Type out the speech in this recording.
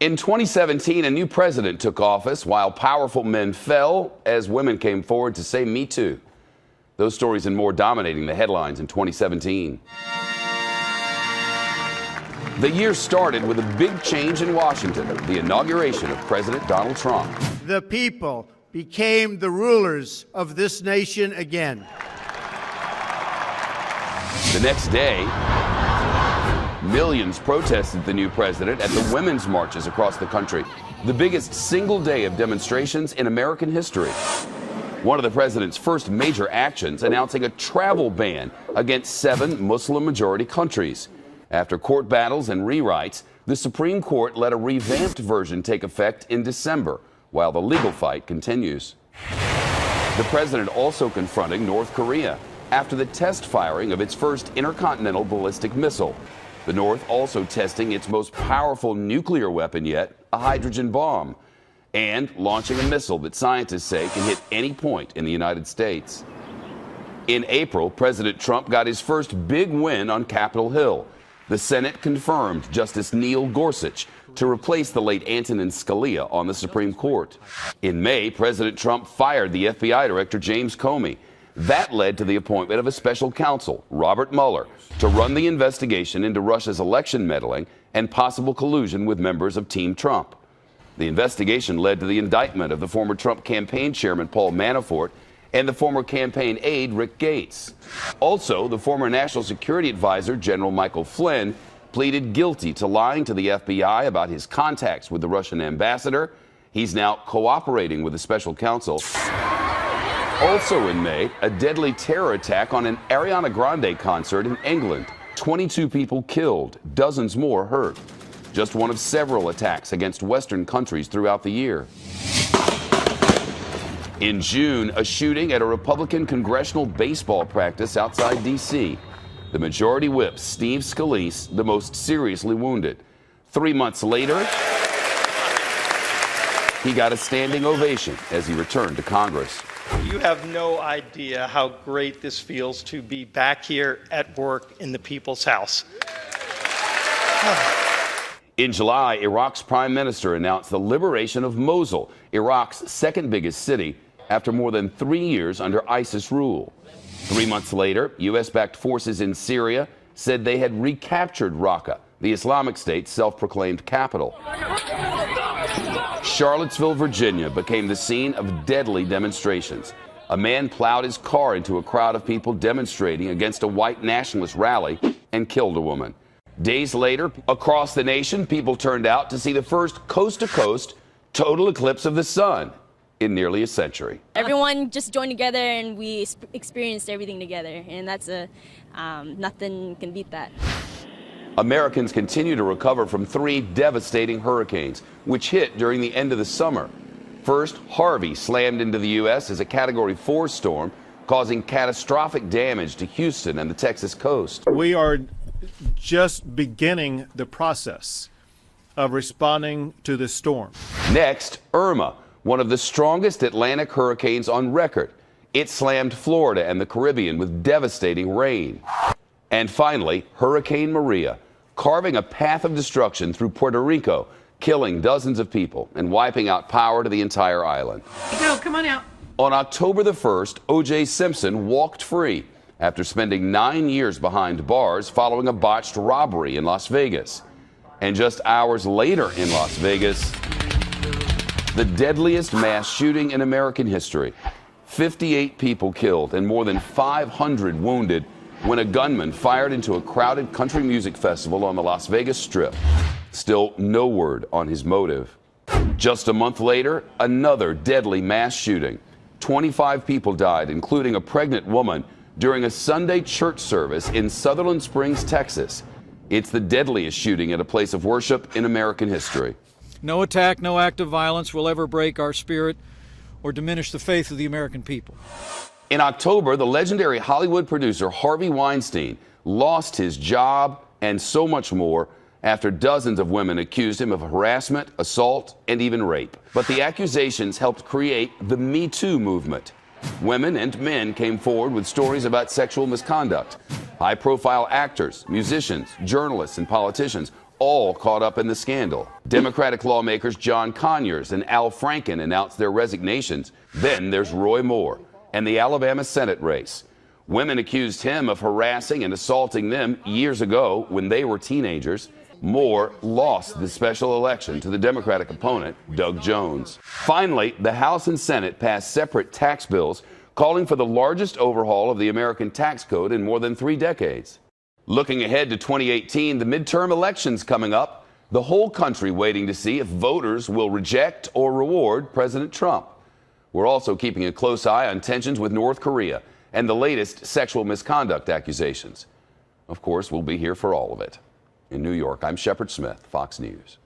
In 2017, a new president took office while powerful men fell as women came forward to say "Me Too." Those stories and more dominating the headlines in 2017. The year started with a big change in Washington, the inauguration of President Donald Trump. The people became the rulers of this nation again. The next day, millions protested the new president at the women's marches across the country, the biggest single day of demonstrations in American history. One of the president's first major actions, announcing a travel ban against 7 Muslim-majority countries. After court battles and rewrites, the Supreme Court let a revamped version take effect in December, while the legal fight continues. The president also confronting North Korea after the test firing of its first intercontinental ballistic missile. The North also testing its most powerful nuclear weapon yet, a hydrogen bomb, and launching a missile that scientists say can hit any point in the United States. In April, President Trump got his first big win on Capitol Hill. The Senate confirmed Justice Neil Gorsuch to replace the late Antonin Scalia on the Supreme Court. In May, President Trump fired the FBI Director James Comey. That led to the appointment of a special counsel, Robert Mueller, to run the investigation into Russia's election meddling and possible collusion with members of Team Trump. The investigation led to the indictment of the former Trump campaign chairman Paul Manafort and the former campaign aide Rick Gates. Also, the former National Security Advisor General Michael Flynn pleaded guilty to lying to the FBI about his contacts with the Russian ambassador. He's now cooperating with the special counsel. Also in May, a deadly terror attack on an Ariana Grande concert in England. 22 people killed, dozens more hurt. Just one of several attacks against Western countries throughout the year. In June, a shooting at a Republican congressional baseball practice outside D.C. The majority whip, Steve Scalise, the most seriously wounded. 3 months later, he got a standing ovation as he returned to Congress. You have no idea how great this feels to be back here at work in the People's House. In July, Iraq's prime minister announced the liberation of Mosul, Iraq's second biggest city, after more than 3 years under ISIS rule. 3 months later, U.S.-backed forces in Syria said they had recaptured Raqqa, the Islamic State's self-proclaimed capital. Charlottesville, Virginia became the scene of deadly demonstrations. A man plowed his car into a crowd of people demonstrating against a white nationalist rally and killed a woman. Days later, across the nation, people turned out to see the first coast-to-coast total eclipse of the sun in nearly a century. Everyone just joined together and we experienced everything together, and that's nothing can beat that. Americans continue to recover from 3 devastating hurricanes, which hit during the end of the summer. First, Harvey slammed into the U.S. as a Category 4 storm, causing catastrophic damage to Houston and the Texas coast. We are just beginning the process of responding to this storm. Next, Irma, one of the strongest Atlantic hurricanes on record. It slammed Florida and the Caribbean with devastating rain. And finally, Hurricane Maria, carving a path of destruction through Puerto Rico, killing dozens of people and wiping out power to the entire island. Go, come on out. On October the 1st, O.J. Simpson walked free after spending 9 years behind bars following a botched robbery in Las Vegas. And just hours later in Las Vegas, the deadliest mass shooting in American history. 58 people killed and more than 500 wounded when a gunman fired into a crowded country music festival on the Las Vegas Strip. Still no word on his motive. Just a month later, another deadly mass shooting. 25 people died, including a pregnant woman, during a Sunday church service in Sutherland Springs, Texas. It's the deadliest shooting at a place of worship in American history. No attack, no act of violence will ever break our spirit or diminish the faith of the American people. In October, the legendary Hollywood producer Harvey Weinstein lost his job and so much more after dozens of women accused him of harassment, assault, and even rape. But the accusations helped create the Me Too movement. Women and men came forward with stories about sexual misconduct. High-profile actors, musicians, journalists, and politicians all caught up in the scandal. Democratic lawmakers John Conyers and Al Franken announced their resignations. Then there's Roy Moore and the Alabama Senate race. Women accused him of harassing and assaulting them years ago when they were teenagers. Moore lost the special election to the Democratic opponent, Doug Jones. Finally, the House and Senate passed separate tax bills calling for the largest overhaul of the American tax code in more than 3 decades. Looking ahead to 2018, the midterm elections coming up, the whole country waiting to see if voters will reject or reward President Trump. We're also keeping a close eye on tensions with North Korea and the latest sexual misconduct accusations. Of course, we'll be here for all of it. In New York, I'm Shepard Smith, Fox News.